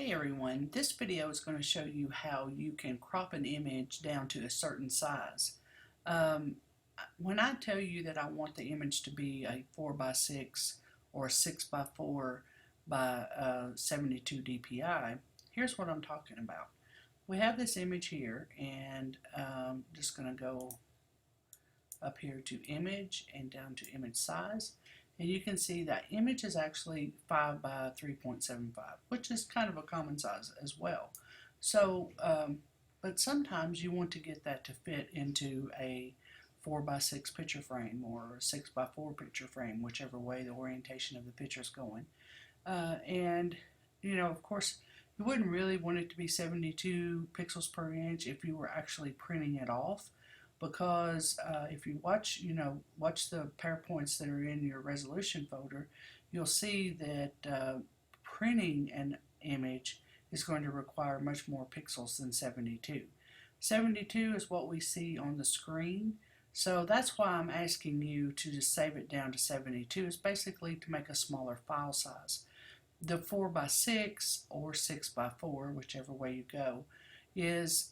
Hey everyone, this video is going to show you how you can crop an image down to a certain size. Um, when I tell you that I want the image to be a 4 by 6 or a 6 by 4 by 72 dpi, here's what I'm talking about. We have this image here, and just going to go up here to image and down to image size. And you can see that image is actually 5 by 3.75, which is kind of a common size as well. So, but sometimes you want to get that to fit into a 4 by 6 picture frame or a 6 by 4 picture frame, whichever way the orientation of the picture is going. And, you know, of course, you wouldn't really want it to be 72 pixels per inch if you were actually printing it off, because if you watch the PowerPoints that are in your resolution folder, you'll see that printing an image is going to require much more pixels than 72. 72 is what we see on the screen, so that's why I'm asking you to just save it down to 72. It's basically to make a smaller file size. The 4 by 6 or 6 by 4, whichever way you go, is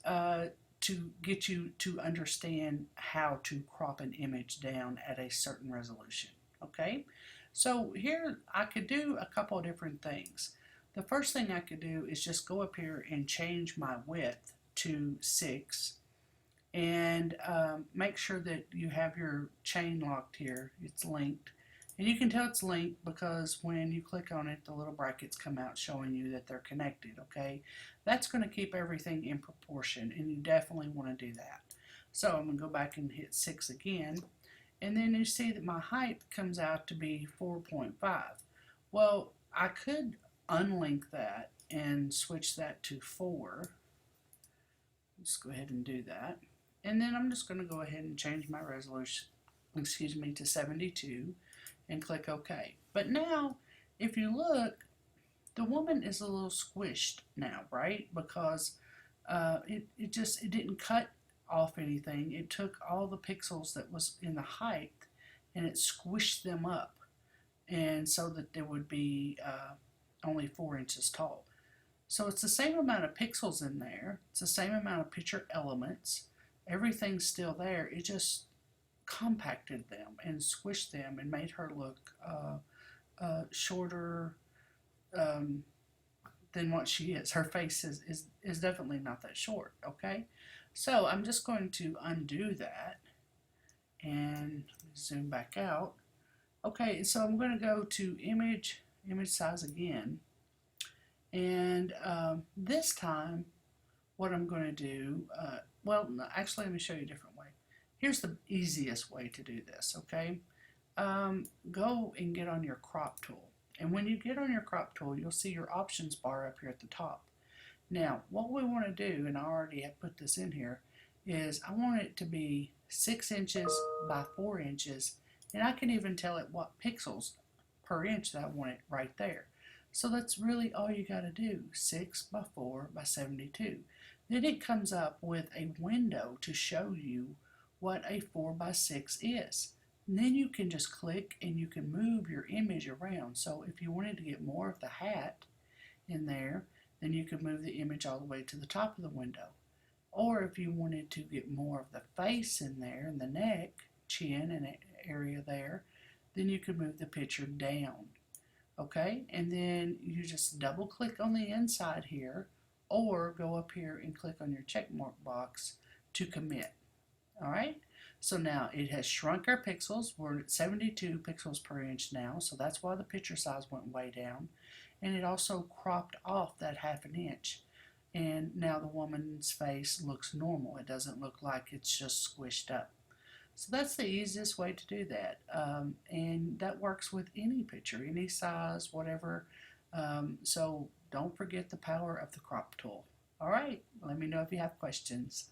to get you to understand how to crop an image down at a certain resolution. Okay, so here I could do a couple of different things. The first thing I could do is just go up here and change my width to 6, and make sure that you have your chain locked here. It's linked, and you can tell it's linked because when you click on it, the little brackets come out showing you that they're connected. Okay, that's going to keep everything in proportion, and you definitely want to do that. So I'm going to go back and hit 6 again, and then you see that my height comes out to be 4.5. Well, I could unlink that and switch that to 4. Let's go ahead and do that. And then I'm just going to go ahead and change my resolution, to 72, and click OK. But now, if you look, the woman is a little squished now, right? Because it didn't cut off anything. It took all the pixels that was in the height and it squished them up, and so that there would be only 4 inches tall. So it's the same amount of pixels in there. It's the same amount of picture elements. Everything's still there. It just compacted them and squished them and made her look shorter than what she is. Her face is definitely not that short. Okay, so I'm just going to undo that and zoom back out. Okay, so I'm going to go to image size again, and this time what I'm going to do, well, no, actually, let me show you a different way. Here's the easiest way to do this, okay? Go and get on your crop tool. And when you get on your crop tool, you'll see your options bar up here at the top. Now, what we want to do, and I already have put this in here, is I want it to be 6 inches by 4 inches, and I can even tell it what pixels per inch that I want it right there. So that's really all you got to do, 6 by 4 by 72. Then it comes up with a window to show you what a 4 by 6 is. And then you can just click and you can move your image around. So if you wanted to get more of the hat in there, then you could move the image all the way to the top of the window. Or if you wanted to get more of the face in there, and the neck, chin, and area there, then you could move the picture down. Okay, and then you just double click on the inside here, or go up here and click on your check mark box to commit. All right, so now it has shrunk our pixels. We're at 72 pixels per inch now, so that's why the picture size went way down. And it also cropped off that ½ inch. And now the woman's face looks normal. It doesn't look like it's just squished up. So that's the easiest way to do that. And that works with any picture, any size, whatever. So don't forget the power of the crop tool. All right, let me know if you have questions.